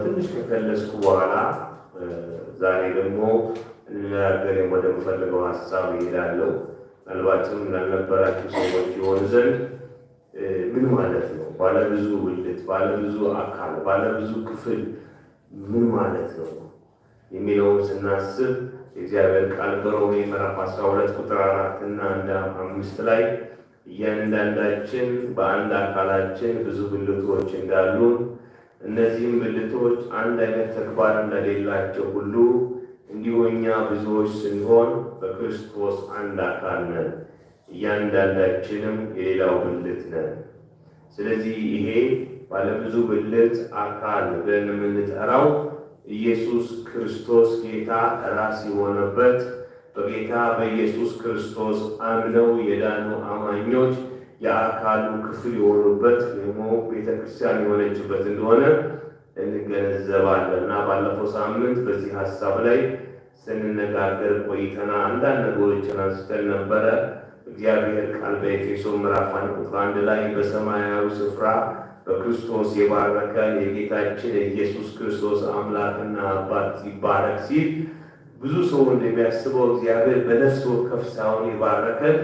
ትንሽ ከፈለስኩ በኋላ ዛሬ ደግሞ እንነጋገር ወደምፈልገው ሀሳብ ይሄዳለሁ። ምናልባትም ላልነበራችሁ ሰዎች ይሆን ዘንድ ምን ማለት ነው ባለብዙ ብልት፣ ባለብዙ አካል፣ ባለብዙ ክፍል ምን ማለት ነው የሚለውን ስናስብ የእግዚአብሔር ቃል በሮሜ ምዕራፍ 12 ቁጥር 4 እና 5 ላይ እያንዳንዳችን በአንድ አካላችን ብዙ ብልቶች እንዳሉን እነዚህም ብልቶች አንድ አይነት ተግባር እንደሌላቸው ሁሉ እንዲሁ እኛ ብዙዎች ስንሆን በክርስቶስ አንድ አካል ነን፣ እያንዳንዳችንም የሌላው ብልት ነን። ስለዚህ ይሄ ባለብዙ ብልት አካል ብለን የምንጠራው ኢየሱስ ክርስቶስ ጌታ ራስ የሆነበት በጌታ በኢየሱስ ክርስቶስ አምነው የዳኑ አማኞች የአካሉ ክፍል የሆኑበት ደግሞ ቤተክርስቲያን የሆነችበት እንደሆነ እንገነዘባለን እና ባለፈው ሳምንት በዚህ ሀሳብ ላይ ስንነጋገር ቆይተና አንዳንድ ነገሮችን አንስተን ነበረ። እግዚአብሔር ቃል በኤፌሶን ምዕራፍ 1 ላይ በሰማያዊ ስፍራ በክርስቶስ የባረከን የጌታችን የኢየሱስ ክርስቶስ አምላክና አባት ይባረክ ሲል ብዙ ሰው እንደሚያስበው እግዚአብሔር በነፍስ ወከፍ ሳይሆን የባረከን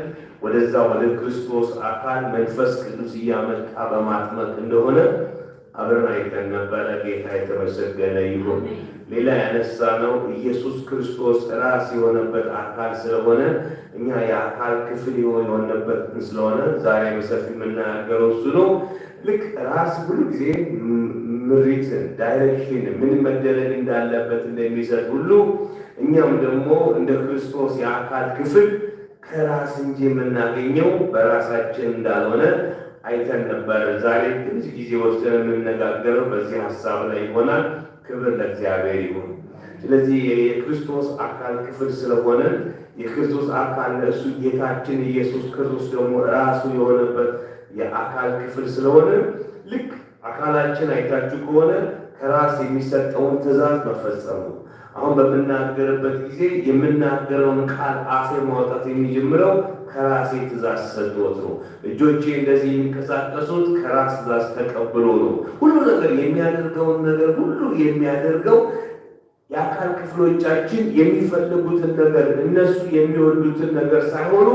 ወደዛ ወደ ክርስቶስ አካል መንፈስ ቅዱስ እያመጣ በማጥመቅ እንደሆነ አብረን አይተን ነበረ። ጌታ የተመሰገነ ይሁን። ሌላ ያነሳ ነው ኢየሱስ ክርስቶስ ራስ የሆነበት አካል ስለሆነ እኛ የአካል ክፍል የሆነበት ስለሆነ ዛሬ በሰፊ የምናገረው እሱ ነው። ልክ ራስ ሁሉ ጊዜ ምሪትን፣ ዳይሬክሽን ምን መደረግ እንዳለበት እንደሚሰጥ ሁሉ እኛም ደግሞ እንደ ክርስቶስ የአካል ክፍል ከራስ እንጂ የምናገኘው በራሳችን እንዳልሆነ አይተን ነበር። ዛሬ ትንሽ ጊዜ ወስደን የምንነጋገረው በዚህ ሀሳብ ላይ ይሆናል። ክብር ለእግዚአብሔር ይሁን። ስለዚህ የክርስቶስ አካል ክፍል ስለሆነ የክርስቶስ አካል እሱ ጌታችን ኢየሱስ ክርስቶስ ደግሞ ራሱ የሆነበት የአካል ክፍል ስለሆነ ልክ አካላችን አይታችሁ ከሆነ ከራስ የሚሰጠውን ትእዛዝ መፈጸሙ አሁን በምናገርበት ጊዜ የምናገረውን ቃል አፌ ማውጣት የሚጀምረው ከራሴ ትእዛዝ ሰጥቶት ነው። እጆቼ እንደዚህ የሚንቀሳቀሱት ከራስ ትእዛዝ ተቀብሎ ነው። ሁሉ ነገር የሚያደርገውን ነገር ሁሉ የሚያደርገው የአካል ክፍሎቻችን የሚፈልጉትን ነገር እነሱ የሚወዱትን ነገር ሳይሆኑ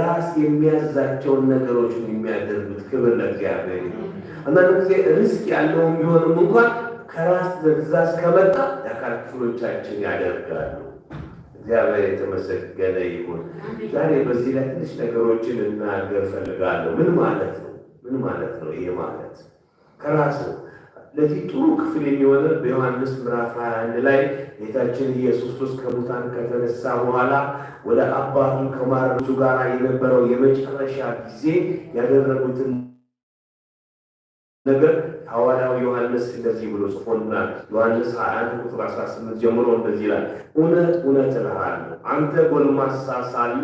ራስ የሚያዛቸውን ነገሮች ነው የሚያደርጉት። ክብር ለእግዚአብሔር። አንዳንድ ጊዜ ሪስክ ያለውን ቢሆንም እንኳን ከራስ ትእዛዝ ከመጣ የአካል ክፍሎቻችን ያደርጋሉ። እግዚአብሔር የተመሰገነ ይሁን። ዛሬ በዚህ ላይ ትንሽ ነገሮችን እናገር ፈልጋለሁ። ምን ማለት ነው? ምን ማለት ነው? ይሄ ማለት ከራስ ነው። ለዚህ ጥሩ ክፍል የሚሆነ በዮሐንስ ምዕራፍ 21 ላይ ጌታችን ኢየሱስ ክርስቶስ ከሙታን ከተነሳ በኋላ ወደ አባቱ ከማረጉ ጋር የነበረው የመጨረሻ ጊዜ ያደረጉትን ነገር ሐዋርያው ዮሐንስ እንደዚህ ብሎ ጽፎልናል። ዮሐንስ 21 ቁጥር 18 ጀምሮ እንደዚህ ይላል፣ እውነት እውነት እልሃለሁ አንተ ጎልማሳ ሳለ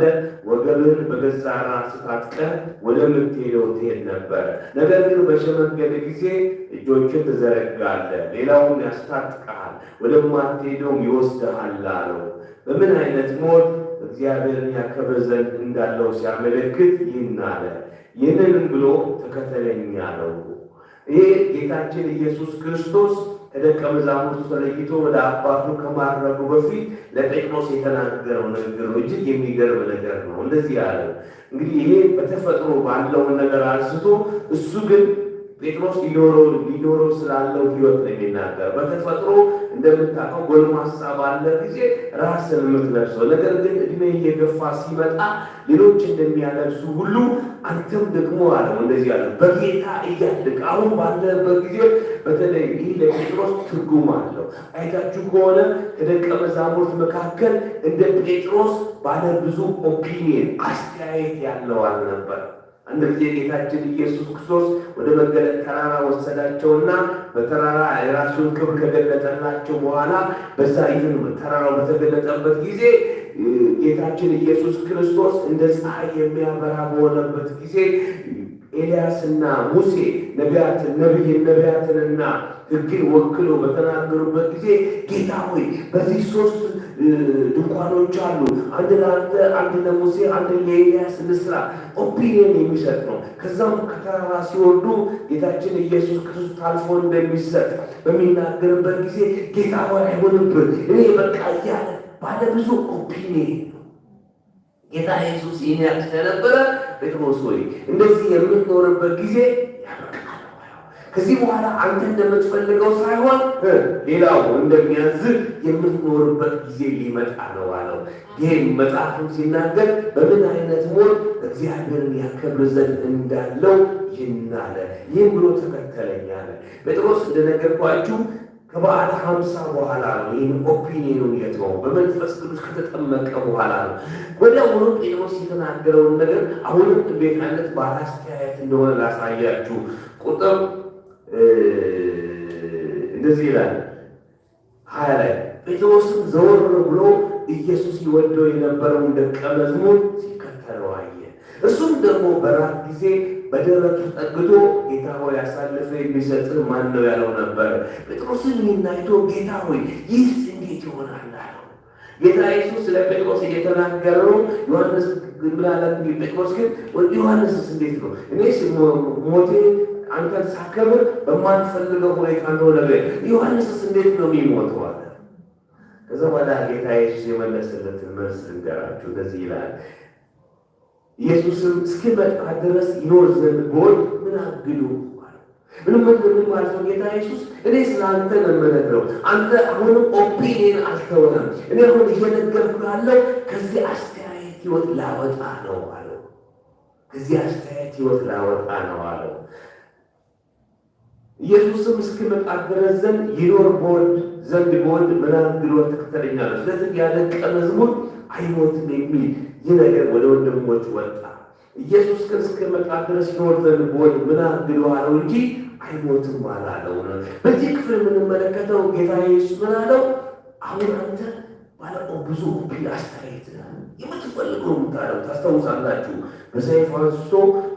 ወገብህን በገዛ ራስህ ታጥቀህ ወደምትሄደው ትሄድ ነበር። ነገር ግን በሸመገለ ጊዜ እጆችን ትዘረጋለህ፣ ሌላውን ያስታጥቅሃል፣ ወደማትሄደውም ይወስድሃል አለው። በምን አይነት ሞት እግዚአብሔርን ያከብር ዘንድ እንዳለው ሲያመለክት ይህን አለ። ይህንንም ብሎ ተከተለኝ አለው። ይሄ ጌታችን ኢየሱስ ክርስቶስ ከደቀ መዛሙርቱ ተለይቶ ወደ አባቱ ከማረጉ በፊት ለጴጥሮስ የተናገረው ንግግር ነው። እጅግ የሚገርም ነገር ነው። እንደዚህ ያለው እንግዲህ ይሄ በተፈጥሮ ባለውን ነገር አንስቶ እሱ ግን ጴጥሮስ ሊኖረው ስላለው ሕይወት ነው የሚናገር። በተፈጥሮ እንደምታውቀው ጎልማሳ ባለ ጊዜ ራስን የምትለብሰው ነገር ግን እድሜ እየገፋ ሲመጣ ሌሎች እንደሚያለብሱ ሁሉ አንተም ደግሞ አለው እንደዚህ ያለው በጌታ እያደግ አሁን ባለበት ጊዜ በተለይ ይህ ለጴጥሮስ ትርጉም አለው። አይታችሁ ከሆነ ከደቀ መዛሙርት መካከል እንደ ጴጥሮስ ባለ ብዙ ኦፒኒየን አስተያየት ያለው አልነበር። አንድ ጊዜ ጌታችን ኢየሱስ ክርስቶስ ወደ መገለጥ ተራራ ወሰዳቸውና በተራራ የራሱን ክብር ከገለጠላቸው በኋላ በዛ ይህን ተራራው በተገለጠበት ጊዜ ጌታችን ኢየሱስ ክርስቶስ እንደ ፀሐይ የሚያበራ በሆነበት ጊዜ ኤልያስና ሙሴ ነቢያትንና ሕግን ወክሎ በተናገሩበት ጊዜ ጌታ ሆይ በዚህ 3 ድንኳኖች አሉ፣ አንድ ለአንተ፣ አንድ ለሙሴ፣ አንድ ለኤልያስ እንስራ ኦፒኒየን የሚሰጥ ነው። ከዛም ከተራራ ሲወርዱ ጌታችን ኢየሱስ ክርስቶስ ታልፎ እንደሚሰጥ በሚናገርበት ጊዜ ጌታ ሆይ አይሆንብን እኔ በቃ እያለ ባለ ብዙ ኦፒኒየን ጌታ ኢየሱስ ይህን ስለነበረ ጴጥሮስ ሆይ እንደዚህ የምትኖርበት ጊዜ ያበቃል። ከዚህ በኋላ አንተ እንደምትፈልገው ሳይሆን ሌላው እንደሚያዝ የምትኖርበት ጊዜ ሊመጣ ነው አለው። ይህም መጽሐፍም ሲናገር በምን አይነት ሞት እግዚአብሔርን ያከብር ዘንድ እንዳለው ይናለ። ይህም ብሎ ተከተለኝ አለ። ጴጥሮስ እንደነገርኳችሁ ከበዓለ 50 በኋላ ነው ይህን ኦፒኒየኑን የተወው። በመንፈስ ቅዱስ ከተጠመቀ በኋላ ነው። ወዲያውኑ ጴጥሮስ የተናገረውን ነገር አሁንም እንዴት አይነት ባለአስተያየት እንደሆነ ላሳያችሁ። ቁጥር እንደዚህ ይላል 20 ላይ ጴጥሮስም ዘወር ብሎ ኢየሱስ ይወደው የነበረውን ደቀ መዝሙር ሲከተለው አየ። እሱም ደግሞ በራት ጊዜ በደረቱ ጠግቶ ጌታ ሆይ አሳልፈ የሚሰጥህ ማን ነው ያለው ነበር። ጴጥሮስን ይህን አይቶ ጌታ ሆይ ይህስ እንዴት ይሆናል አለው። ጌታ ኢየሱስ ስለ ጴጥሮስ እየተናገረው ዮሐንስ ምናለት ጴጥሮስ ግን ዮሐንስስ እንዴት ነው እኔስ ሞቴ አንተን ሳከብር በማንፈልገው ሁኔታ እንደሆነ ዮሐንስስ እንዴት ነው የሚሞተው አለ። ከዛ በኋላ ጌታ ኢየሱስ የመለሰለትን መልስ ልንገራችሁ። እንደዚህ ይላል ኢየሱስም እስኪመጣ ድረስ ይኖር ዘንድ ብወድ ምን አግዱ አለ። ምንም ማለት ነው ጌታ ኢየሱስ እኔ ስለ አንተ ነው የምነግረው። አንተ አሁንም ኦፒኒየን አልተወህም። እኔ አሁን እየነገርኩ ያለው ከዚህ አስተያየት ህይወት ላወጣ ነው አለው። ከዚህ አስተያየት ህይወት ላወጣ ነው አለው። ኢየሱስም እስኪመጣ ድረስ ዘንድ ይኖር ዘንድ ብወድ ምን አግዱ ተከተለኛለህ። ስለዚህ ያደቀ መዝሙር አይሞትም የሚል ይህ ነገር ወደ ወንድሞች ወጣ። ኢየሱስ ግን እስኪመጣ ድረስ ይኖር ዘንድ ብወድ ምን አግዱ አለው እንጂ አይሞትም አላለው። በዚህ ክፍል የምንመለከተው ጌታ ኢየሱስ ምን አለው? አሁን አንተ ባለ ብዙ አስተያየት የምትፈልገው የምታደርገው ታስታውሳላችሁ። በሰይፍ አንስቶ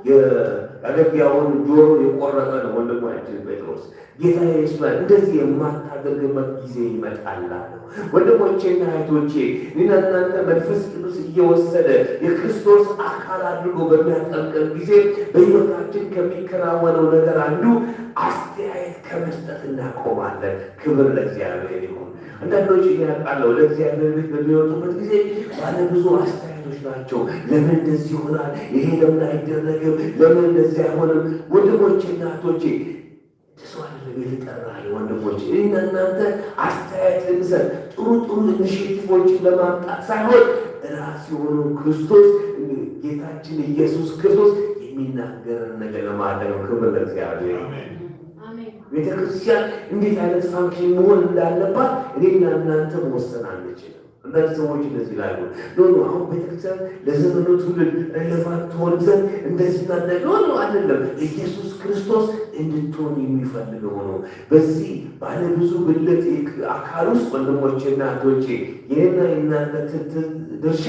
የአገልጋዩን ጆሮ የቆረጠ ነው ወንድማችን ጴጥሮስ። ጌታ ኢየሱስ እንደዚህ የማታደርግበት ጊዜ ይመጣል አለው። ወንድሞቼና እህቶቼ እኔና እናንተ መንፈስ ቅዱስ እየወሰደ የክርስቶስ አካል አድርጎ በሚያጠምቀን ጊዜ በሕይወታችን ከሚከናወነው ነገር አንዱ አስተያየት ከመስጠት እናቆማለን። ክብር ለእግዚአብሔር ይሁን። አንዳንዶች ያውቃለሁ ወደ እግዚአብሔር ቤት በሚወጡበት ጊዜ ባለ ብዙ አስተያየቶች ናቸው። ለምን እንደዚህ ይሆናል? ይሄ ለምን አይደረግም? ለምን እንደዚህ አይሆንም? ወንድሞቼና እህቶቼ ተስዋለ ለቤት ይጠራል። ወንድሞቼ እኔና እናንተ አስተያየት ልንሰጥ ጥሩ ኢኒሼቲቮችን ለማምጣት ሳይሆን ራስ የሆነው ክርስቶስ ጌታችን ኢየሱስ ክርስቶስ የሚናገረን ነገር ለማድረግ ነው። ክብር ለእግዚአብሔር። ቤተክርስቲያን እንዴት አይነት ፋንክሽን መሆን እንዳለባት እኔና እናንተ መወሰን አንችልም። አንዳንድ ሰዎች እንደዚህ ይላሉ፣ አሁን ቤተክርስቲያን ለዘመኑ ትውልድ ሬሌቫንት ትሆን ዘንድ እንደዚህ እናደግ አይደለም። ኢየሱስ ክርስቶስ እንድትሆን የሚፈልገው ነው። በዚህ ባለ ብዙ ብልት አካል ውስጥ ወንድሞቼና እህቶቼ ይህና የእናንተ ድርሻ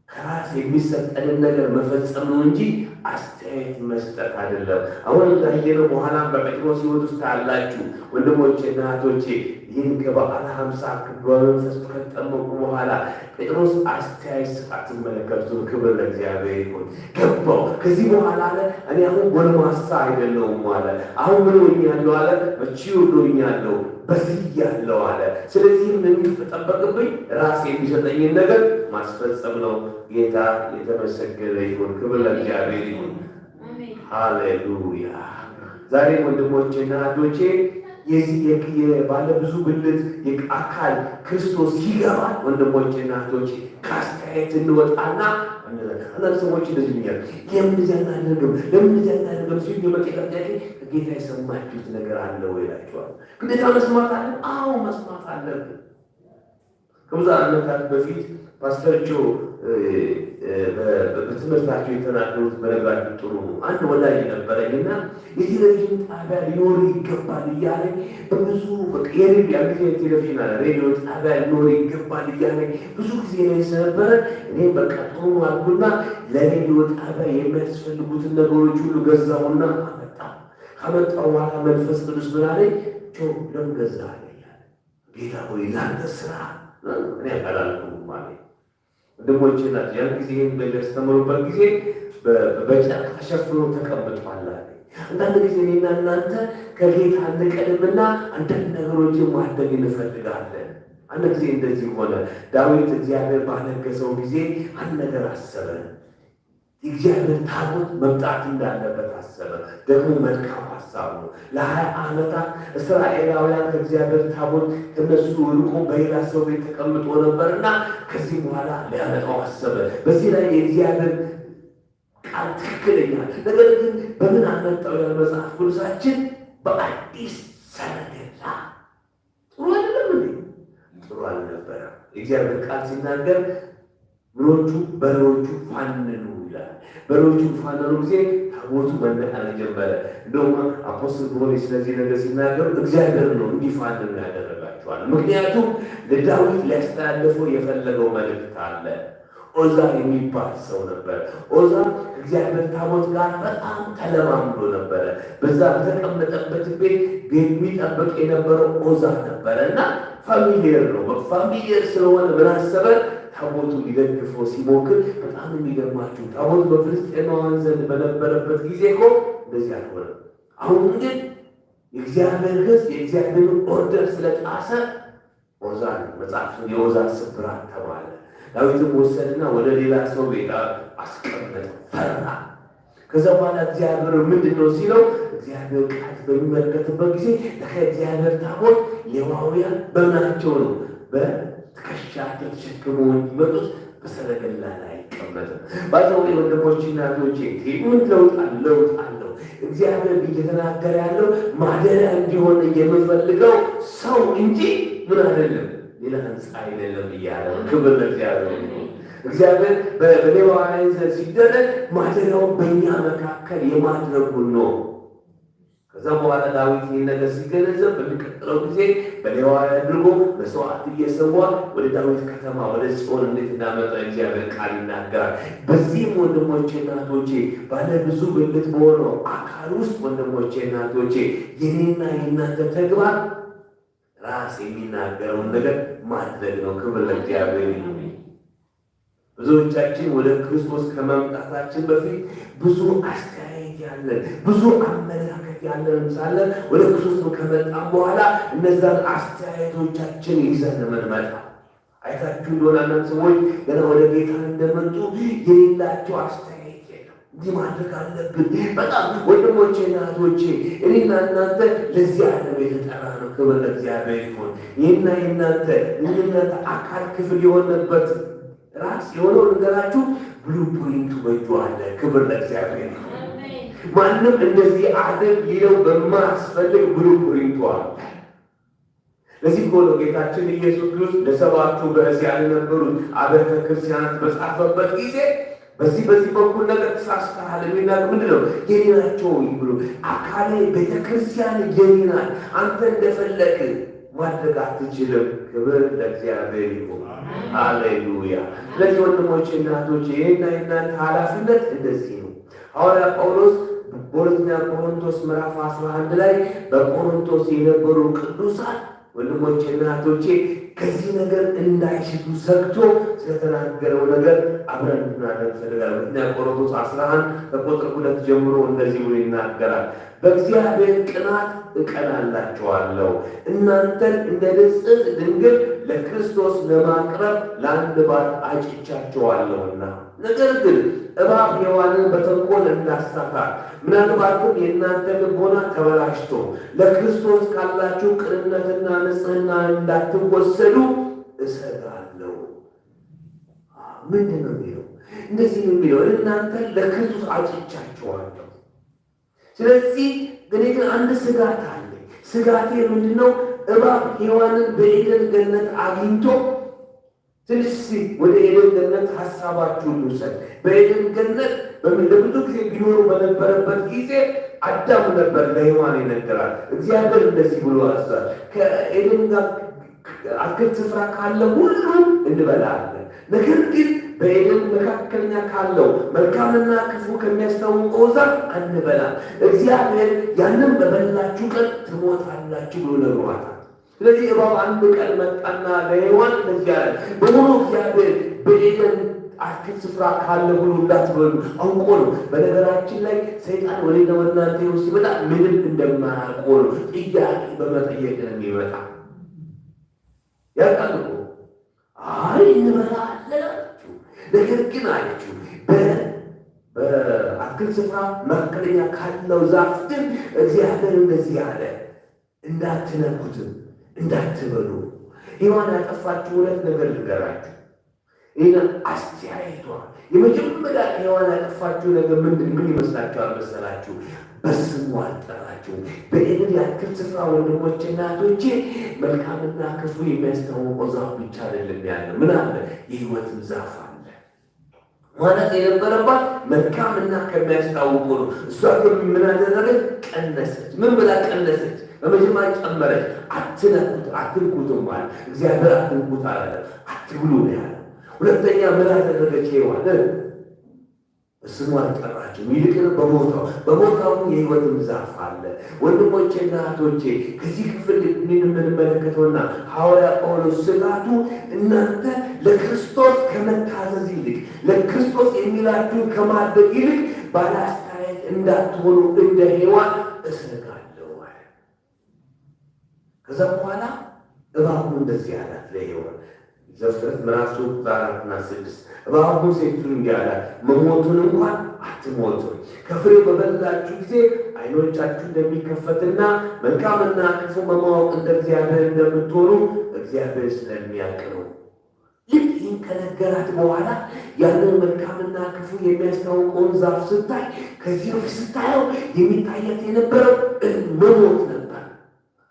ከራስ የሚሰጠንን ነገር መፈጸም ነው እንጂ አስተያየት መስጠት አይደለም። አሁን እንዳየነው በኋላም በጴጥሮስ ሕይወት ውስጥ አላችሁ ወንድሞቼና እህቶቼ ይህን ከበዓለ 50 በመንፈስ ከተጠመቁ በኋላ ጴጥሮስ አስተያየት ስጣት ትመለከቱ። ክብር ለእግዚአብሔር ይሁን። ገባው። ከዚህ በኋላ አለ እኔ አሁን ጎልማሳ አይደለሁም አለ። አሁን ምን ሆኛለሁ አለ? መቼው ሆኛለሁ በዚህ ያለው አለ። ስለዚህ ምን የሚጠበቅብኝ ራሴ የሚሰጠኝን ነገር ማስፈጸም ነው። ጌታ የተመሰገነ ይሁን። ክብር ለእግዚአብሔር ይሁን። ሃሌሉያ። ዛሬ ወንድሞቼና እህቶቼ የዚህ የባለ ብዙ ብልት አካል ክርስቶስ ይገባል። ወንድሞቼና እህቶቼ ከአስተያየት እንወጣና አንዳንድ ሰዎች እንደዚህ ይኛል ለምን ያናደርገው ሲሉ የመጠቃ ጌታ የሰማችሁት ነገር አለ ወይ ይላቸዋል። ግዴታ መስማት አለ። አዎ መስማት አለብን። ከብዙ ዓመታት በፊት ፓስተር ጆ በትምህርታቸው የተናገሩት በነገራችን ጥሩ ነው። አንድ ወላጅ ነበረኝና የቴሌቪዥን ጣቢያ ሊኖር ይገባል እያለ በብዙ ቴሌቪዥን ሬዲዮ ጣቢያ ሊኖር ይገባል እያለ ብዙ ጊዜ ላይ ስለነበረ እኔም በቃ ጥሩ አልኩና ለሬዲዮ ጣቢያ የሚያስፈልጉትን ነገሮች ሁሉ ገዛውና ካመጣው በኋላ መንፈስ ቅዱስ ምን አለኝ? ለምን ገዛህ አለኝ። ጌታ ሆይ ለአንተ ስራ እኔ አላልኩም ማለት ወንድሞቼና ያን ጊዜ በሚያስተምሩበት ጊዜ በጨርቅ ተሸፍኖ ተቀምጧል። አንዳንድ ጊዜ እኔና እናንተ ከጌታ እንቀድምና አንዳንድ ነገሮችን ማድረግ እንፈልጋለን። አንድ ጊዜ እንደዚህ ሆነ። ዳዊት እግዚአብሔር ባነገሰው ጊዜ አንድ ነገር አሰበ። የእግዚአብሔር ታቦት መምጣት እንዳለበት አሰበ። ደግሞ መልካም ሀሳብ ነው። ለ20 ዓመታት እስራኤላውያን ከእግዚአብሔር ታቦት ከነሱ ርቆ በሌላ ሰው ቤት ተቀምጦ ነበርና ከዚህ በኋላ ሊያመጣው አሰበ። በዚህ ላይ የእግዚአብሔር ቃል ትክክለኛ ነገር ግን በምን አመጣው? ያ መጽሐፍ ቅዱሳችን በአዲስ ሰረገላ። ጥሩ አይደለም እንዴ? ጥሩ አልነበረም። የእግዚአብሔር ቃል ሲናገር ምኖቹ በሬዎቹ ፋንኑ ይላል። በሬዎቹ ፋንኑ ጊዜ ታቦቱ መነቃነቅ ጀመረ። እንደውም አፖስትል ጳውሎስ ስለዚህ ነገር ሲናገሩ እግዚአብሔር ነው እንዲፋንኑ ያደረጋቸዋል። ምክንያቱም ለዳዊት ሊያስተላልፈው የፈለገው መልእክት አለ። ኦዛ የሚባል ሰው ነበር። ኦዛ እግዚአብሔር ታቦት ጋር በጣም ተለማምዶ ነበረ። በዛ በተቀመጠበት ቤት የሚጠብቅ የነበረው ኦዛ ነበረ እና ፋሚሊየር ነው። ፋሚሊየር ስለሆነ ምን አሰበ? ታቦቱ ሊደግፈው ሲሞክር በጣም የሚገርማችሁ ታቦቱ በፍልስጤማውያን ዘንድ በነበረበት ጊዜ እኮ እንደዚህ አልሆነም። አሁን ግን የእግዚአብሔር ሕዝብ የእግዚአብሔር ኦርደር ስለጣሰ ኦዛን መጽሐፍ የኦዛ ስብራት ተባለ። ዳዊትም ወሰድና ወደ ሌላ ሰው ቤት አስቀመጠ። ፈራ። ከዛ በኋላ እግዚአብሔር ምንድን ነው ሲለው እግዚአብሔር ቃል በሚመለከትበት ጊዜ ከእግዚአብሔር ታቦት ሌዋውያን በምናቸው ነው በትከሻቸው ተሸክመው የሚመጡት በሰረገላ ላይ አይቀመጥም። ባዛው ወንድሞችና እህቶቼ ምን ለውጥ አለው? እግዚአብሔር እየተናገረ ያለው ማደሪያ እንዲሆን የምፈልገው ሰው እንጂ ምን አይደለም ሌላ ህንፃ አይደለም እያለ ክብር ለእግዚአብሔር ነው። እግዚአብሔር በሌዋውያን ዘንድ ሲደረግ ማደሪያውን በእኛ መካከል የማድረጉን ነው። ከዛ በኋላ ዳዊት ይህን ነገር ሲገነዘብ በሚቀጥለው ጊዜ በሌዋውያን አድርጎ መስዋዕት እየሰዋ ወደ ዳዊት ከተማ ወደ ጽዮን እንዴት እንዳመጣ እግዚአብሔር ቃል ይናገራል። በዚህም ወንድሞቼ እናቶቼ ባለ ብዙ ብልት በሆነው አካል ውስጥ ወንድሞቼ እናቶቼ የኔና የእናንተ ተግባር ራስ የሚናገረውን ነገር ማድረግ ነው። ክብር ለእግዚአብሔር ይሁን። ብዙዎቻችን ወደ ክርስቶስ ከመምጣታችን በፊት ብዙ አስተያየት ያለን ብዙ አመለካከት ያለን ሳለ ወደ ክርስቶስ ከመጣን በኋላ እነዛን አስተያየቶቻችን ይዘን መንመጣ አይታችሁ እንደሆነ አንዳንድ ሰዎች ገና ወደ ጌታ እንደመጡ የሌላቸው አስተያየት እንዲህ ማድረግ አለብን። በጣም ወንድሞቼ እና እህቶቼ እኔና እናንተ ለዚህ ዓለም የተጠራ ነው። ክብር ለእግዚአብሔር ይሁን። ይህና የእናንተ አካል ክፍል የሆነበት ራስ የሆነው ነገራችሁ ብሉ ፕሪንቱ በእጁ አለ። ክብር ለእግዚአብሔር ይሁን። ማንም እንደዚህ አድርግ ሊለው በማያስፈልግ ብሉ ፕሪንቱ አለ። ለዚህ ብሎ ጌታችን ኢየሱስ ክርስቶስ ለሰባቱ በእስያ የነበሩት አብያተ ክርስቲያናት በጻፈበት ጊዜ በዚህ በኩል ነገር ተሳስተሃል የሚናገር ምንድን ነው? የኔ ናቸው ብሎ አካሌ ቤተክርስቲያን የኔ ናት፣ አንተ እንደፈለግ ማድረግ አትችልም። ክብር ለእግዚአብሔር ይሁን። ሃሌሉያ። ስለዚህ ወንድሞቼ እናቶቼ ይህና የእናንተ ኃላፊነት እንደዚህ ነው። ሐዋርያ ጳውሎስ በሁለተኛ ቆሮንቶስ ምዕራፍ 11 ላይ በቆሮንቶስ የነበሩ ቅዱሳን ወንድሞቼ እናቶቼ ከዚህ ነገር እንዳይሽቱ ሰግቶ ስለተናገረው ነገር አብረን እንድናደርግ ፈልጋለሁ። ሁለተኛ ቆሮንቶስ 11 ከቁጥር 2 ጀምሮ እንደዚህ ብሎ ይናገራል። በእግዚአብሔር ቅናት እቀናላችኋለሁ፣ እናንተን እንደ ንጽሕት ድንግል ለክርስቶስ ለማቅረብ ለአንድ ባል አጭቻችኋለሁና። ነገር ግን እባብ ሔዋንን በተንኮል እንዳሳታት ምናልባትም የእናንተ ልቦና ተበላሽቶ ለክርስቶስ ካላችሁ ቅንነትና ንጽሕና እንዳትወሰዱ እሰጋለሁ። ምንድን ነው የሚለው? እንደዚህ ነው የሚለው፣ እናንተን ለክርስቶስ አጭቻችኋለሁ። ስለዚህ እኔ ግን አንድ ስጋት አለ። ስጋቴ ምንድን ነው? እባብ ሔዋንን በኤደን ገነት አግኝቶ ትንሽ ወደ ኤደን ገነት ሐሳባችሁን ውሰድ። በኤደን ገነት ለብዙ ጊዜ ቢኖሩ በነበረበት ጊዜ አዳም ነበር ለሔዋን ይነገራል። እግዚአብሔር እንደዚህ ብሎ አዟል፣ ከኤደን ጋር አትክልት ስፍራ ካለ ሁሉ እንበላለን፣ ነገር ግን በኤደን መካከለኛ ካለው መልካምና ክፉ ከሚያስታውቀው ዛፍ አንበላም፣ እግዚአብሔር ያንን በበላችሁ ቀን ትሞታላችሁ ብሎ ነግሯታል። ስለዚህ እባብ አንድ ቀን መጣና ለሔዋን እንደዚህ አለ፣ በሙሉ እግዚአብሔር በኤደን አትክልት ስፍራ ካለ ሁሉ እንዳትበሉ አውቆ ነው። በነገራችን ላይ ሰይጣን ወደና ወናንተ ውስጥ ሲመጣ ምንም እንደማያውቁ ነው ጥያቄ በመጠየቅ ነው የሚመጣ። ያውቃል እኮ አይ እንበላለን አለችው። ነገር ግን አለችው በአትክልት ስፍራ መካከለኛ ካለው ዛፍ ግን እግዚአብሔር እንደዚህ አለ፣ እንዳትነኩትም እንዳትበሉ። ሔዋን ያጠፋችሁ ሁለት ነገር ልንገራችሁ። ይህን አስተያየቷ የመጀመሪያ ሔዋን ያጠፋችሁ ነገር ምን ይመስላችኋል መሰላችሁ? በስሙ አልጠራችሁ። በኤደን የአትክልት ስፍራ ወንድሞችና እህቶቼ መልካምና ክፉ የሚያስታውቀው ዛፍ ብቻ አይደለም ያለ፣ ምን አለ? የሕይወትም ዛፍ አለ ማለት የነበረባት መልካምና ከሚያስታውቁ ነው። እሷ ግን ምን አደረገች? ቀነሰች። ምን ብላ ቀነሰች? በመጀመሪያ ጨመረች። አትነኩት፣ አትንኩትም ማለት እግዚአብሔር አትንኩት አለ፣ አትብሉ ነው ያለ። ሁለተኛ ምን አደረገች ሔዋን? ስሙ አልጠራችም። ይልቅን በቦታው የሕይወትም ዛፍ አለ። ወንድሞቼና እህቶቼ ከዚህ ክፍል የምንመለከተውና ሐዋርያ ጳውሎስ ስጋቱ እናንተ ለክርስቶስ ከመታዘዝ ይልቅ ለክርስቶስ የሚላችሁን ከማድረግ ይልቅ ባለአስተያየት እንዳትሆኑ እንደ ሔዋን እሰጋለሁ አለ። ከዛ በኋላ እባቡ እንደዚህ አላት ለሔዋን ዘፍጥረት ምዕራፍ 4 እና 6 እባቡ ሴቱን እንዲህ አላት፣ መሞቱን እንኳን አትሞቱም። ከፍሬው በበላችሁ ጊዜ ዓይኖቻችሁ እንደሚከፈትና መልካምና ክፉ በማወቅ እንደ እግዚአብሔር እንደምትሆኑ እግዚአብሔር ስለሚያውቅ ነው። ልክ ይህን ከነገራት በኋላ ያንን መልካምና ክፉ የሚያስታውቀውን ዛፍ ስታይ ከዚህ በፊት ስታየው የሚታያት የነበረው መሞት ነበር።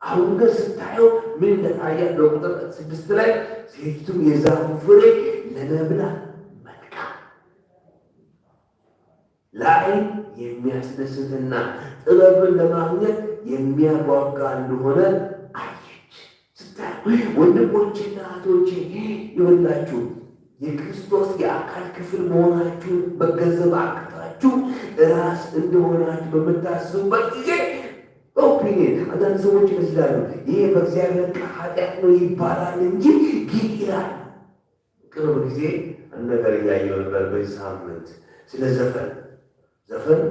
አሁን ግን ስታየው ምን እንደታያት በቁጥር 6 ላይ ሴቱም የዛፉ ፍሬ ለመብላት መልካም፣ ለዓይን የሚያስደስትና ጥበብን ለማግኘት የሚያጓጓ እንደሆነ አየች። ስታየው ወንድሞቼና እህቶቼ ይወላችሁ የክርስቶስ የአካል ክፍል መሆናችሁን በገንዘብ አቅታችሁ ራስ እንደሆናችሁ በምታስቡበት ጊዜ ኦፒኒየን አንዳንድ ሰዎች ይመስላሉ ይሄ በእግዚአብሔር ኃጢአት ነው ይባላል እንጂ ጌጥ ይላል። ቅርብ ጊዜ አንድ ነገር እያየሁ ነበር በዚህ ሳምንት ስለ ዘፈን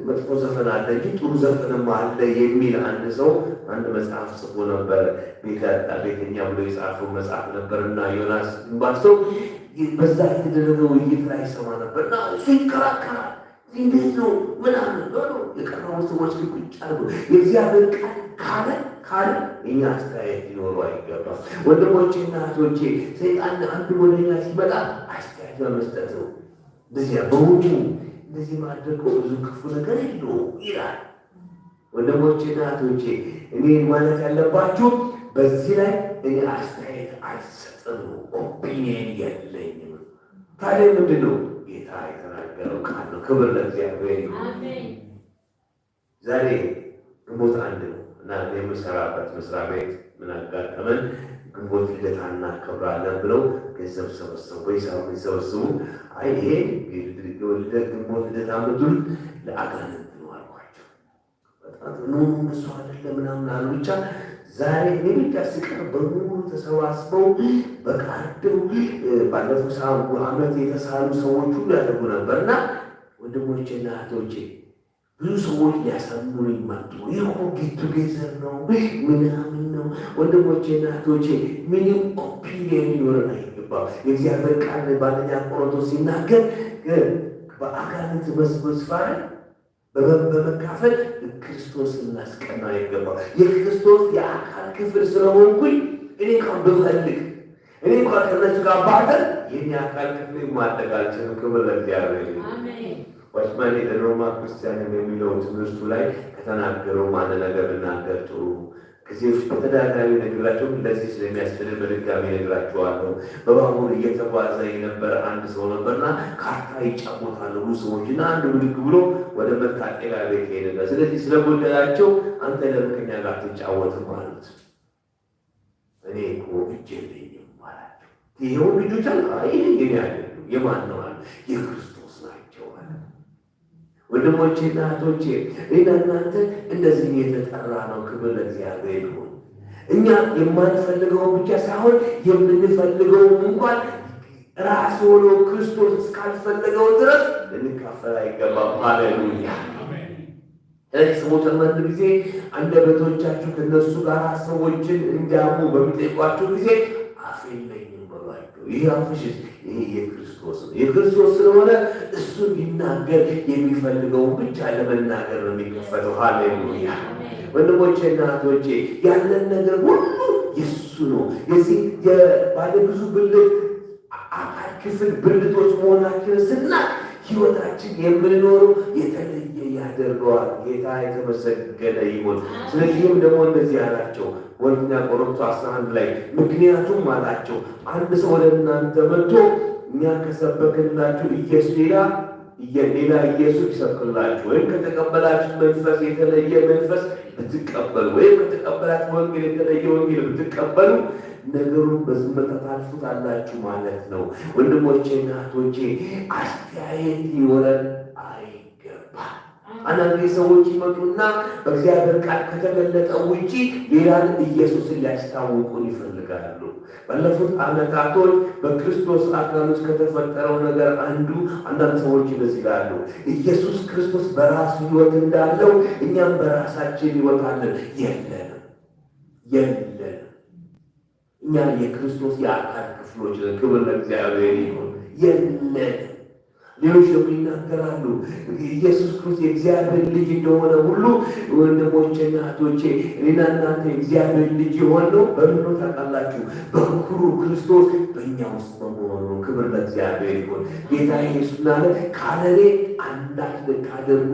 መጥፎ ዘፈን አለ እንጂ ጥሩ ዘፈንም አለ የሚል አንድ ሰው አንድ መጽሐፍ ጽፎ ነበር። ቤተኛ ብሎ የጻፈው መጽሐፍ ነበርና ዮናስ ባል ሰው በዛ የተደረገው ውይይት ላይ ይሰማ ነበርና እሱ ይከራከራል። እንዴት ነው ምናምን ነው የቀረቡ ሰዎች ቁጭ አድርጎ የእግዚአብሔር ቃል ካለ እኛ አስተያየት ሊኖሩ አይገባም። ወንድሞቼና እህቶቼ ሰይጣን አንድ ወደኛ ሲመጣ አስተያየት በመስጠት ነው። በዚያ በውዱ እንደዚህ ማድረግ ብዙ ክፉ ነገር የለውም ይላል። ወንድሞቼና እህቶቼ እኔ ማለት ያለባችሁ በዚህ ላይ እኔ አስተያየት አልሰጥም፣ ኦፒኒየን የለኝም። ታዲያ ምንድን ነው ጌታ የተናገረው ቃል ነው። ክብር ለእግዚአብሔር ይሁን። ዛሬ ግንቦት 1 ነው እና የምሰራበት መስሪያ ቤት ምን አጋጠመን? ግንቦት ልደታ እናከብራለን ብለው ገንዘብ ሰበሰቡ። ወይሳውን ሰበሰቡ። አይ ይሄ ግንቦት ልደታ ምድር ለአጋንንት ነው አልኳቸው። በጣም ነው እሱ አይደለም ምናምን አሉ። ብቻ ዛሬ ብቻ ስቀር በሙሉ ተሰባስበው በቃርደው ባለፈው ዓመት የተሳሉ ሰዎች ሁሉ ያደርጉ ነበርና ወንድሞቼና እህቶቼ ብዙ ሰዎች ሊያሳምኑ ይመጡ። ይህ ጌቱ ጌዘር ነው ምናምን ነው። ወንድሞቼና እህቶቼ ምንም ኦፒኒየን ሊኖረን አይገባም። የእግዚአብሔር ቃል በአንደኛ ቆሮንቶስ ሲናገር በአጋንንት መስፋር በመካፈል ክርስቶስ እናስቀና ይገባል። የክርስቶስ የአካል ክፍል ስለሆንኩኝ እኔ እንኳን ብፈልግ እኔ እንኳን ከነሱ ጋር ባደር የኔ አካል ክፍል ማድረግ አልችልም። ክብር ለእግዚአብሔር። ዋችማን የሮማ ክርስቲያን የሚለው ትምህርቱ ላይ ከተናገረው አንድ ነገር ልናገር ጥሩ ከዚህ በፊት በተደጋጋሚ ነግራቸው ለዚህ ስለሚያስፈልግ በድጋሚ ነግራቸዋለሁ። በባቡር እየተጓዘ የነበረ አንድ ሰው ነበርና ካርታ ይጫወታሉ ብዙ ሰዎች እና አንድ ብድግ ብሎ ወደ መታጠቢያ ቤት ሄደና ስለዚህ ስለጎደላቸው አንተ ለምን ከእኛ ጋር ትጫወትም አሉት። እኔ እኮ እጅ የለኝም አላቸው። ይኸው ልጆች አለ ይሄ የኔ አይደለም የማን ነው አለ። የክርስቶስ ናቸው አለ። ወንድሞቼና እህቶቼ እኔና እናንተ እንደዚህ የተጠራ ነው። ክብር ለእግዚአብሔር ይሁን። እኛ የማንፈልገውን ብቻ ሳይሆን የምንፈልገውን እንኳን ራስ ሆኖ ክርስቶስ እስካልፈለገው ድረስ ልንካፈል አይገባም። ሃሌሉያ። ስለዚህ ሰዎች አንዳንድ ጊዜ አንደበቶቻችሁ ከነሱ ጋር ሰዎችን እንዲያሙ በሚጠይቋቸው ጊዜ አፍ የለኝም በሏቸው። ይህ አፍሽ ይሄ የክርስቶስ ነው። የክርስቶስ ስለሆነ እሱን ሊናገር የሚፈልገውን ብቻ ለመናገር ነው የሚከፈተው። ሃሌሉያ። ወንድሞቼና እህቶቼ ያለን ነገር ሁሉ የሱ ነው። የዚህ የባለ ብዙ ብልት አካል ክፍል ብልቶች መሆናችንን ስናቅ ሕይወታችን የምንኖረው የተለየ ያደርገዋል። ጌታ የተመሰገነ ይሁን። ስለዚህም ደግሞ እንደዚህ አላቸው ወንድና ቆሮንቶስ 11 ላይ ምክንያቱም አላቸው አንድ ሰው ወደ እናንተ መጥቶ እኛ ከሰበክንላችሁ ኢየሱስ ሌላ ኢየሱስ ይሰብክላችሁ ወይም ከተቀበላችሁ መንፈስ የተለየ መንፈስ ብትቀበሉ ወይም ከተቀበላችሁ ወንጌል የተለየ ወንጌል ብትቀበሉ ነገሩን በዝምታ ታልፉታላችሁ ማለት ነው። ወንድሞቼና እህቶቼ አስተያየት ሊኖረን አይገባም። አንዳንድ ሰዎች ይመጡና በእግዚአብሔር ቃል ከተገለጠ ውጪ ሌላን ኢየሱስን ሊያስታውቁን ይፈልጋሉ። ባለፉት ዓመታቶች በክርስቶስ አካል ውስጥ ከተፈጠረው ነገር አንዱ አንዳንድ ሰዎች እንደዚህ ይላሉ፣ ኢየሱስ ክርስቶስ በራሱ ሕይወት እንዳለው እኛም በራሳችን ሕይወት አለን። የለንም። እኛ የክርስቶስ የአካል ክፍሎች ነን። ክብር ለእግዚአብሔር ይሁን። የለንም። ሌሎች ደግሞ ይናገራሉ ኢየሱስ ክርስቶስ የእግዚአብሔር ልጅ እንደሆነ ሁሉ ወንድሞቼና እህቶቼ እኔና እናንተ የእግዚአብሔር ልጅ የሆነው በምን ነው ታውቃላችሁ? በኩሩ ክርስቶስ በእኛ ውስጥ በመሆኑ። ክብር ለእግዚአብሔር ይሁን። ጌታ ኢየሱስ ናለ ካለኔ አንዳች ልታደርጉ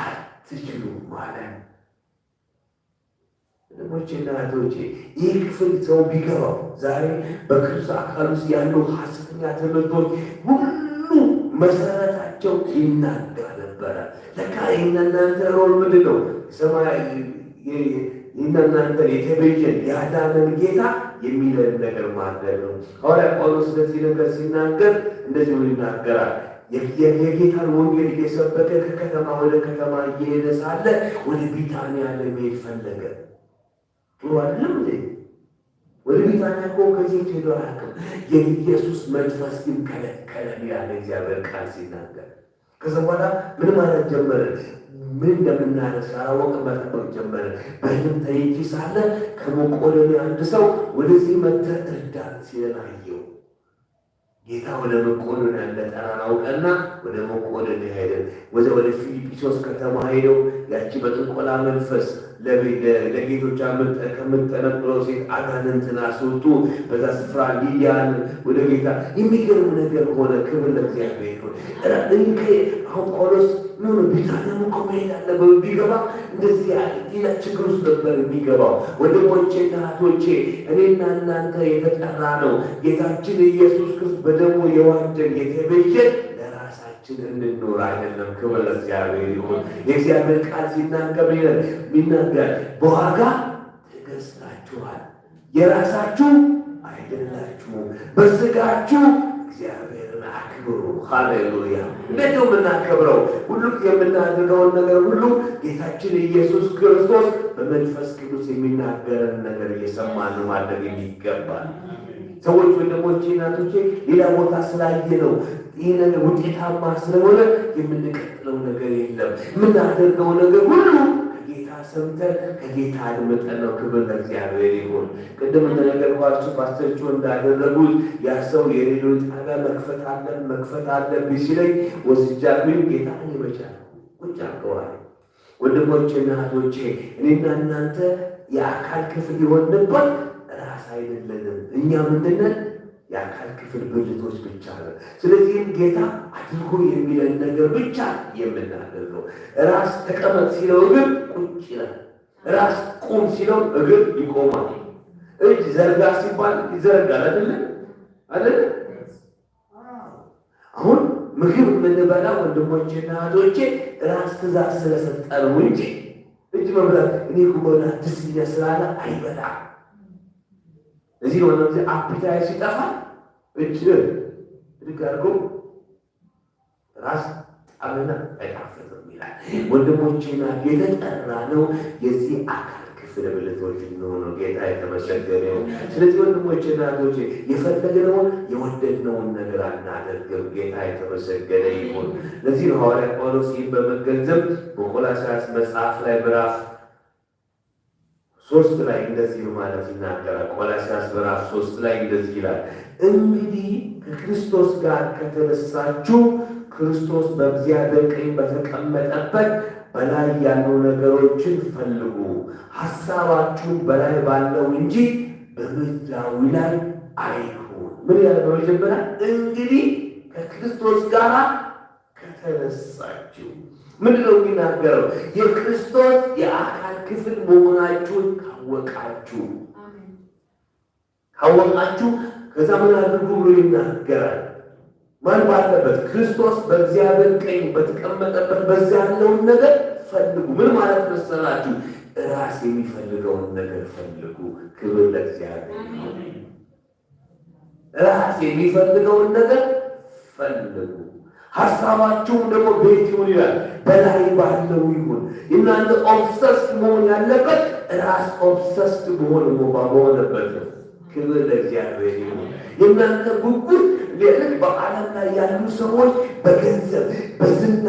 አትችሉም ማለት ወንድሞቼና እህቶቼ ይህ ክፍል ሰው ቢገባው ዛሬ በክርስቶስ አካል ውስጥ ያሉ ሐሰተኛ ትምህርቶች ሁሉ መሰረታቸው ይናገር ነበረ። ለካ የእናንተ ሮል ምንድን ነው? ሰማይ የእናንተ የተቤዠን ያዳነን ጌታ የሚለን ነገር ማድረግ ነው። ሐዋርያ ጳውሎስ ስለዚህ ነገር ሲናገር እንደዚህ ይናገራል። የጌታን ወንጌል እየሰበከ ከከተማ ወደ ከተማ እየሄደ ሳለ ወደ ቢታንያ ለመሄድ ፈለገ። ጥሩ አይደለም እንዴ? ወደ ቢታንያ እኮ ከዚህ ሄዶ አያውቅም። የኢየሱስ መንፈስ ግን ከለከለ ያለ እግዚአብሔር ቃል ሲናገር ከዛ በኋላ ምን ማለት ጀመረ? ምን እንደምናደርግ ሳላወቅ መጠበቅ ጀመረ። በህልም ተይዤ ሳለ ከመቄዶንያ አንድ ሰው ወደዚህ መጥተህ እርዳን ሲለን አየው። ጌታ ወደ መቄዶንያ እንደጠራን አውቀና ወደ መቄዶንያ ሄደን ወደ ፊልጵስዩስ ከተማ ሄደው ያቺ በጥንቆላ መንፈስ ለጌቶች ከምትጠነቁለው ሴት አጋንንትን አስወጡ። በዛ ስፍራ ሊዲያን ወደ ጌታ የሚገርም ነገር ሆነ። ክብር ለእግዚአብሔር ይሁን። አሁን ጳውሎስ ምን ቢታንያም እኮ መሄድ አለበት ቢገባ እንደዚህ ሌላ ችግር ውስጥ ነበር የሚገባው። ወንድሞቼና እህቶቼ እኔና እናንተ የተጠራ ነው ጌታችን ኢየሱስ ክርስቶስ በደሙ የዋጀን የተቤዠን እንድንኖር አይደለም። ክብር ለእግዚአብሔር ይሁን። የእግዚአብሔር ቃል ሲናገር በዋጋ ተገዝታችኋል፣ የራሳችሁ አይደላችሁም፣ በሥጋችሁ እግዚአብሔርን አክብሩ። ሃሌሉያ። እንዴት ነው የምናከብረው? ሁሉ የምናደርገውን ነገር ሁሉ ጌታችን ኢየሱስ ክርስቶስ በመንፈስ ቅዱስ የሚናገረን ነገር እየሰማን ማድረግ የሚገባል። ሰዎች ወንድሞቼ እናቶቼ ሌላ ቦታ ስላየ ነው ይህ ነገር ውጤታማ ስለሆነ የምንቀጥለው ነገር የለም። የምናደርገው ነገር ሁሉ ከጌታ ሰምተን ከጌታ አድምጠን ነው። ክብር ለእግዚአብሔር ይሁን። ቅድም እንደነገርኳችሁ ፓስተሮቹ እንዳደረጉት ያ ሰው የሬዲዮ ጣቢያ መክፈት አለብኝ ሲለኝ ወስጃለሁ። ጌታ ይመቻል ቁጭ አድርገዋል። ወንድሞቼና እህቶቼ እኔና እናንተ የአካል ክፍል የሆንበት ራስ አይደለንም። እኛ ምንድን ነን? የአካል ክፍል ብልቶች ብቻ ነው። ስለዚህም ጌታ አድርጎ የሚለን ነገር ብቻ የምናደርገው። ራስ ተቀመጥ ሲለው ግን ቁጭ ይላል። ራስ ቁም ሲለው እግር ይቆማል። እጅ ዘርጋ ሲባል ይዘረጋል አይደለ? አሁን ምግብ የምንበላ ወንድሞቼና እህቶቼ ራስ ትእዛዝ ስለሰጠነው እንጂ እጅ መብላት እኔ መብላት ደስ ይላል አይበላም። እዚህ ነው ወንድሞቼ አፒታይት ሲጠፋ እጅ ድጋርጎ ራስ ጣምና አይጣፍጥም ይላል። ወንድሞቼና የተጠራ ነው የዚህ አካል ክፍል ብልቶች ነው። ጌታ የተመሰገነ ነው። ስለዚህ ወንድሞቼና እህቶቼ የፈለግነውን የወደድነውን ነገር አናደርግም። ጌታ የተመሰገነ ይሁን። ለዚህ ነው ሐዋርያ ጳውሎስ ይህን በመገንዘብ በቆላስይስ መጽሐፍ ላይ ምዕራፍ 3 ላይ እንደዚህ ማለት ይናገራል። ቆላስይስ ምዕራፍ 3 ላይ እንደዚህ ይላል፣ እንግዲህ ከክርስቶስ ጋር ከተነሳችሁ ክርስቶስ በእግዚአብሔር ቀኝ በተቀመጠበት በላይ ያሉ ነገሮችን ፈልጉ፣ ሐሳባችሁን በላይ ባለው እንጂ በምድራዊ ላይ አይሁን። ምን ያለ በመጀመሪያ እንግዲህ ከክርስቶስ ጋር ከተነሳችሁ ምንድነው የሚናገረው? የክርስቶስ የአካል ክፍል መሆናችሁን ካወቃችሁ ከዛ ምን አድርጉ ብሎ ይናገራል። ማን ባለበት? ክርስቶስ በእግዚአብሔር ቀኝ በተቀመጠበት በዚያ ያለውን ነገር ፈልጉ። ምን ማለት መሰላችሁ? ራስ የሚፈልገውን ነገር ፈልጉ። ክብር ለእግዚአብሔር። ራስ የሚፈልገውን ነገር ፈልጉ። ሐሳባችሁም ደግሞ ቤት ይሁን ይላል፣ በላይ ባለው ይሁን። እናንተ ኦብሰስድ መሆን ያለበት ራስ ኦብሰስድ በሆነበት ነው። ክብር ለእግዚአብሔር ይሁን። የእናንተ ጉጉት ልክ በዓለም ላይ ያሉ ሰዎች በገንዘብ በዝና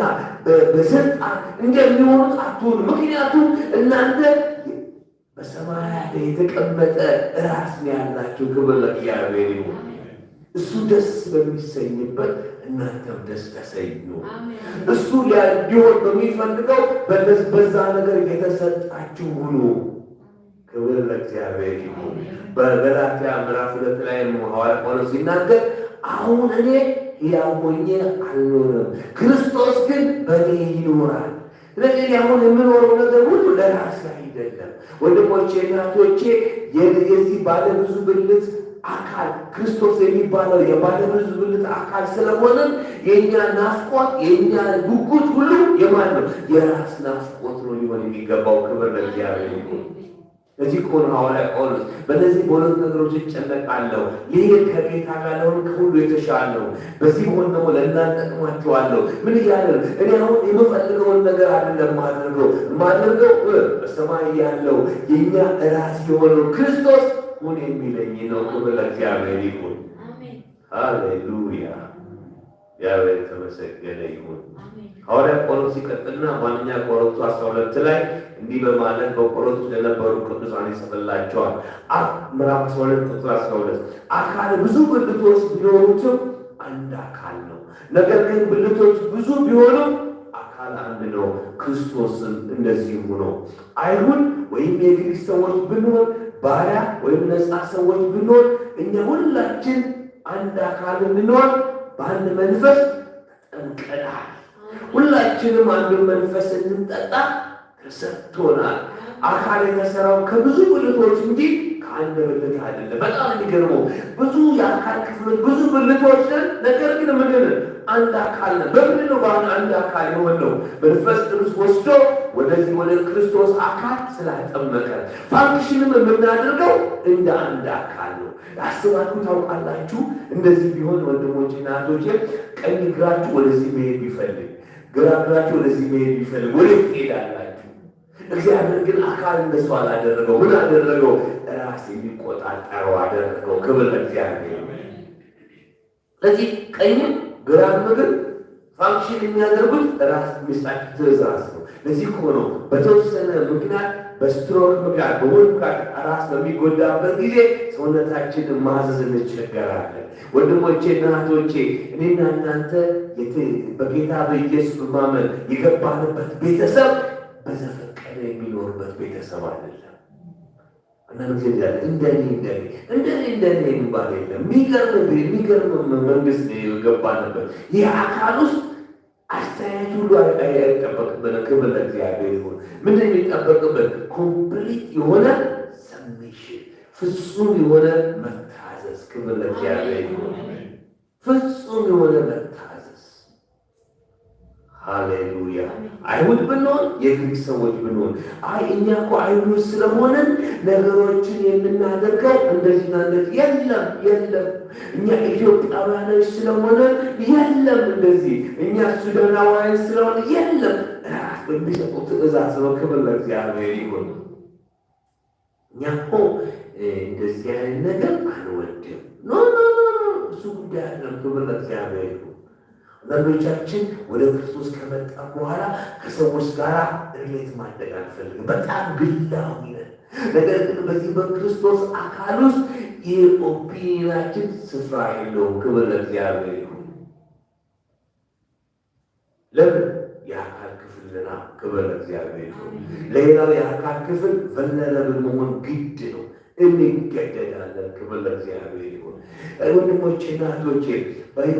በስልጣን እንደሚሆኑት አትሆኑ። ምክንያቱም እናንተ በሰማያት የተቀመጠ ራስ ነው ያላችሁ። ክብር ለእግዚአብሔር ይሁን። እሱ ደስ በሚሰኝበት እናንተም ደስ ተሰኙ። እሱ ሊሆን በሚፈልገው በዛ ነገር የተሰጣችሁ ሁኑ። ክብር ለእግዚአብሔር ይሁን። በገላትያ ምዕራፍ 2 ላይ ሐዋርያ ጳውሎስ ሲናገር አሁን እኔ ሕያው ሆኜ አልኖርም፣ ክርስቶስ ግን በእኔ ይኖራል። ስለዚህ አሁን የምኖረው ነገር ሁሉ ለራሴ አይደለም። ወንድሞቼ እናቶቼ፣ የዚህ ባለብዙ ብልት አካል ክርስቶስ የሚባለው የባለብዙ ብልት አካል ስለሆነ የእኛ ናፍቆት የእኛ ጉጉት ሁሉ የማን ነው? የራስ ናፍቆት ነው ሊሆን የሚገባው። ክብር ለእግዚአብሔር ይሁን። ለዚህ እኮ ነው ሐዋርያ ጳውሎስ በእነዚህ በሁለት ነገሮች እጨነቃለሁ፣ ይህ ከጌታ ጋር ለሆን ከሁሉ የተሻለ ነው፣ በዚህ ሆን ደግሞ ለእናንተ ጠቅማችኋለሁ። ምን እያለ እኔ አሁን የምፈልገውን ነገር አይደለም ማድረገው በሰማይ ያለው የእኛ ራስ የሆነው ክርስቶስ ሁን የሚለኝ ነው። ክብር ለእግዚአብሔር ይሁን። ሃሌሉያ። እግዚአብሔር የተመሰገነ ይሁን። ሐዋርያ ጳውሎስ ሲቀጥልና በአንደኛ ቆሮንቶስ 12 ላይ እንዲህ በማለት በቆሮንቶስ ለነበሩ ቅዱሳን ይጽፍላቸዋል። ምዕራፍ 12 ቁጥር 12 አካል ብዙ ብልቶች ቢኖሩትም አንድ አካል ነው። ነገር ግን ብልቶች ብዙ ቢሆኑም አካል አንድ ነው፣ ክርስቶስም እንደዚሁ ነው። አይሁድ ወይም የግሪክ ሰዎች ብንሆን፣ ባሪያ ወይም ነፃ ሰዎች ብንሆን፣ እኛ ሁላችን አንድ አካል እንሆን በአንድ መንፈስ ተጠምቀናል። ሁላችንም አንድ መንፈስ እንጠጣ ተሰጥቶናል። አካል የተሰራው ከብዙ ብልቶች እንጂ ከአንድ ብልት አይደለም። በጣም የሚገርመው ብዙ የአካል ክፍሎች ብዙ ብልቶች ነን፣ ነገር ግን ምንድን አንድ አካል ነን። በምንድን ነው አንድ አካል የሆነው? መንፈስ ቅዱስ ወስዶ ወደዚህ ወደ ክርስቶስ አካል ስላጠመቀ ፋንክሽንም የምናደርገው እንደ አንድ አካል ነው። አስባችሁ ታውቃላችሁ? እንደዚህ ቢሆን ወንድሞችና እህቶቼ፣ ቀኝ እግራችሁ ወደዚህ መሄድ ቢፈልግ፣ ግራ እግራችሁ ወደዚህ መሄድ ቢፈልግ ወዴት ትሄዳላችሁ? እግዚአብሔር ግን አካል እንደሱ አላደረገው። ምን አደረገው? ራስ የሚቆጣጠረው አደረገው። ክብር ለእግዚአብሔር። ስለዚህ ቀኝም ግራም ግን ፋንክሽን የሚያደርጉት ራስ የሚሰጣቸው ትእዛዝ ነው። ለዚህ እኮ ነው በተወሰነ ምክንያት በስትሮክ ምክንያት በሞት ምክንያት ራስ በሚጎዳበት ጊዜ ሰውነታችንን ማዘዝ እንቸገራለን። ወንድሞቼ እና እህቶቼ፣ እኔና እናንተ በጌታ በኢየሱስ በማመን የገባንበት ቤተሰብ በዘፈቀደ የሚኖርበት ቤተሰብ አይደለም። አንዳንድ ጊዜ እንደኔ የሚባል የለም። የሚገርም መንግስት የገባንበት ይህ አካል ውስጥ አስተያየት ሁሉ አይጠበቅብን። ክብር ለእግዚአብሔር ይሁን። ምንድን የሚጠበቅብን? ኮምፕሊት የሆነ ሰብሚሽን፣ ፍጹም የሆነ መታዘዝ። ክብር ለእግዚአብሔር ይሁን። ፍጹም የሆነ መታዘዝ። ሃሌሉያ። አይሁድ ብንሆን የግሪክ ሰዎች ብንሆን እኛ እኮ አይሁድ ስለሆንን ነገሮችን የምናደርገው እንደዚህና እንደዚህ የለም። እኛ ኢትዮጵያውያኖች ስለሆነ የለም እንደዚህ፣ እኛ ሱዳናውያን ስለሆነ የለም። ራስ በሚሰጠው ትእዛዝ ነው። ክብር ለእግዚአብሔር ይሁን። እኛ እኮ እንደዚህ አይነት ነገር አንወድም። ኖ እሱ ጉዳይ አይደለም። ክብር ለእግዚአብሔር ይሁን። አንዳንዶቻችን ወደ ክርስቶስ ከመጣ በኋላ ከሰዎች ጋር ሪሌት ማድረግ አንፈልግም። በጣም ግላዊ ነን። ነገር ግን በዚህ በክርስቶስ አካል ውስጥ ይህ ኦፒኒየናችን ስፍራ የለውም። ክብር ለእግዚአብሔር ይሁን። ለምን? የአካል ክፍልና ክብር ለእግዚአብሔር ይሁን። ሌላው የአካል ክፍል ቨልነረብል መሆን ግድ ነው። እንገደዳለን። ክብር ለእግዚአብሔር ይሁን። ወንድሞቼና እህቶቼ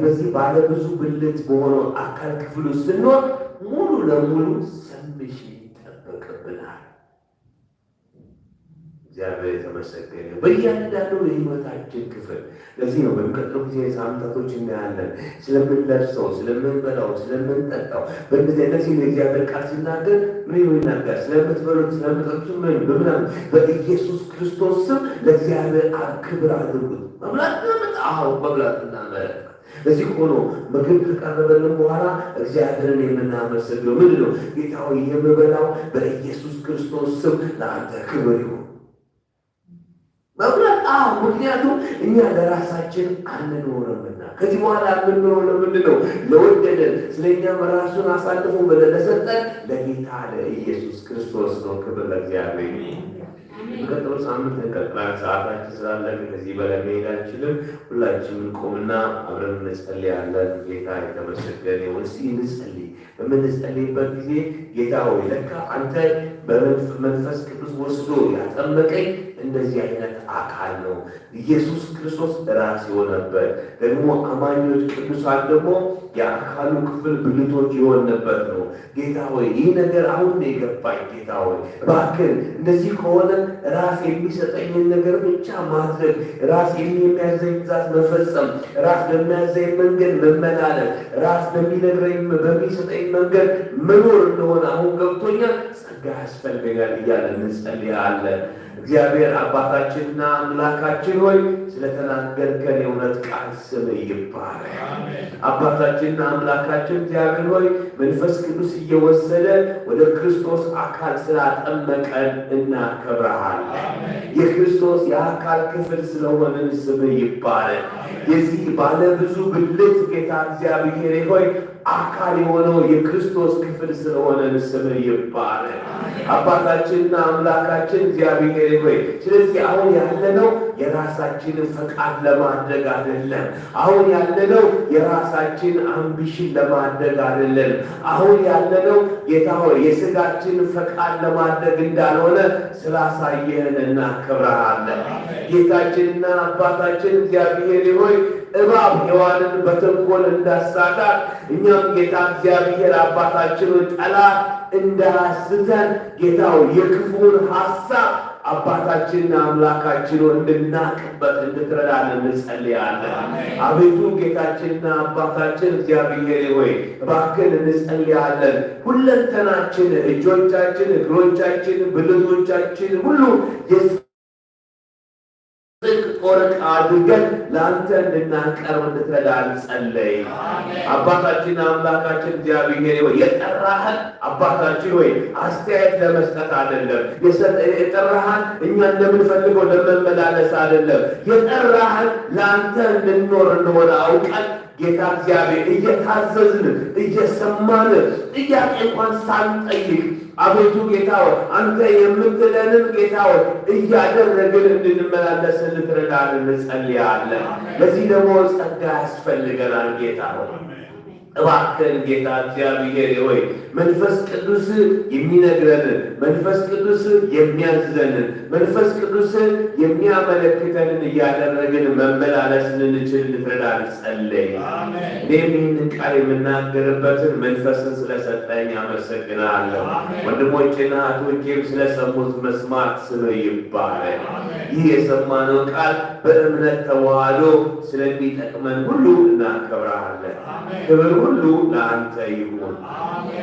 በዚህ ባለብዙ ብልት በሆነው አካል ክፍሉ ስንሆን ሙሉ ለሙሉ ሰብሚሽን ይጠበቅብናል። እግዚአብሔር የተመሰገነ በእያንዳንዱ የሕይወታችን ክፍል። ለዚህ ነው በሚቀጥለው ጊዜ ሳምንታቶች እናያለን ስለምንለብሰው፣ ስለምንበላው፣ ስለምንጠጣው በእነዚህ የእግዚአብሔር ቃል ሲናገር ምን ይናገር? ስለምትበሉት፣ ስለምትጠጡት በምናምን በኢየሱስ ክርስቶስ ስም ለእግዚአብሔር ክብር አድርጉት። መብላትና መጠጣት። ለዚህ ሆኖ ምግብ ከቀረበልን በኋላ እግዚአብሔርን የምናመሰግነው ምንድን ነው? ጌታ ሆይ የምበላው በኢየሱስ ክርስቶስ ስም ለአንተ ክብር ይሁን። መብላት ምክንያቱም እኛ ለራሳችን አንኖርምና። ከዚህ በኋላ የምንኖረው ለምንድን ነው? ለወደደን ስለኛም ራሱን አሳልፎ ለሰጠን ለጌታ ለኢየሱስ ክርስቶስ ነው። ክብር ለእግዚአብሔር ይሁን። በቀጥሎ ሳምንት እንቀጥላለን። ሰዓታችን ስላለን ከዚህ በላይ መሄድ አንችልም። ሁላችንም ቆምና አብረን እንጸልያለን። ጌታ የተመሰገነ ይሁን። እስቲ እንጸልይ። በምንጸልይበት ጊዜ ጌታ ሆይ ለካ አንተ በመንፈስ ቅዱስ ወስዶ ያጠመቀኝ እንደዚህ አይነት አካል ነው። ኢየሱስ ክርስቶስ ራስ የሆነበት ደግሞ አማኞች ቅዱሳን ደግሞ የአካሉ ክፍል ብልቶች የሆነበት ነው። ጌታ ሆይ ይህ ነገር አሁን ነው የገባኝ። ጌታ ሆይ እባክህ እንደዚህ ከሆነ ራስ የሚሰጠኝን ነገር ብቻ ማድረግ፣ ራስ የሚያዘኝ ትእዛዝ መፈጸም፣ ራስ በሚያዘኝ መንገድ መመላለስ፣ ራስ በሚነግረኝ በሚሰጠኝ መንገድ መኖር እንደሆነ አሁን ገብቶኛል። ጸጋ ያስፈልገኛል እያለን እንጸልያለን። እግዚአብሔር አባታችንና አምላካችን ሆይ ስለተናገርከን የእውነት ቃል ስም ይባረክ። አባታችንና አምላካችን እግዚአብሔር ሆይ መንፈስ ቅዱስ እየወሰደ ወደ ክርስቶስ አካል ስላጠመቀን እናከብረሃለን። የክርስቶስ የአካል ክፍል ስለሆንን ስም ይባረክ። የዚህ ባለ ብዙ ብልት ጌታ እግዚአብሔር ሆይ አካል የሆነው የክርስቶስ ክፍል ስለሆነን ስም ይባረክ። አባታችንና አምላካችን እግዚአብሔር ሆይ ስለዚህ አሁን ያለነው የራሳችንን ፈቃድ ለማድረግ አይደለም። አሁን ያለነው የራሳችን አምቢሽን ለማድረግ አይደለም። አሁን ያለነው ጌታ ሆይ የሥጋችን ፈቃድ ለማድረግ እንዳልሆነ ስላሳየህን እናከብረሃለን። ጌታችንና አባታችን እግዚአብሔር ሆይ እባብ ሔዋንን በተንኮል እንዳሳታት እኛም ጌታ እግዚአብሔር አባታችን ጠላት እንዳያስተን ጌታው የክፉን ሐሳብ አባታችንና አምላካችን እንድናቅበት እንድትረዳን እንጸልያለን። አቤቱ ጌታችንና አባታችን እግዚአብሔር ሆይ እባክህን እንጸልያለን። ሁለንተናችን፣ እጆቻችን፣ እግሮቻችን፣ ብልቶቻችን ሁሉ ጦርቅ አድርገን ለአንተ እንድናቀርብ እንድትረዳን ጸለይ። አባታችን አምላካችን እግዚአብሔር ሆይ የጠራህን አባታችን ሆይ አስተያየት ለመስጠት አይደለም። የጠራህን እኛ እንደምንፈልገው ለመመላለስ አይደለም። የጠራህን ለአንተ እንድንኖር እንደሆነ አውቀን ጌታ እግዚአብሔር እየታዘዝን እየሰማን ጥያቄ እንኳን ሳንጠይቅ አቤቱ ጌታ ሆይ አንተ የምትለንን ጌታ ሆይ እያደረግን እንድንመላለስ እንድትረዳን እንጸልያለን። ለዚህ ደግሞ ጸጋ ያስፈልገናል። ጌታ ሆይ እባክህን ጌታ እግዚአብሔር ሆይ መንፈስ ቅዱስ የሚነግረንን፣ መንፈስ ቅዱስ የሚያዝዘንን፣ መንፈስ ቅዱስ የሚያመለክተንን እያደረግን መመላለስን እንችል ልትረዳን ጸለይ። እኔም ይህንን ቃል የምናገርበትን መንፈስን ስለሰጠኝ አመሰግናለሁ። ወንድሞቼና እህቶቼም ስለሰሙት መስማት ስምህ ይባረክ። ይህ የሰማነው ቃል በእምነት ተዋህዶ ስለሚጠቅመን ሁሉ እናከብረሃለን። ክብር ሁሉ ለአንተ ይሁን።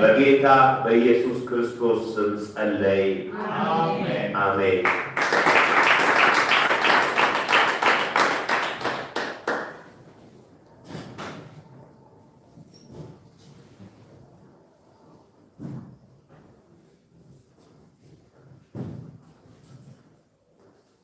በጌታ በኢየሱስ ክርስቶስ ስም ጸለይ። አሜን።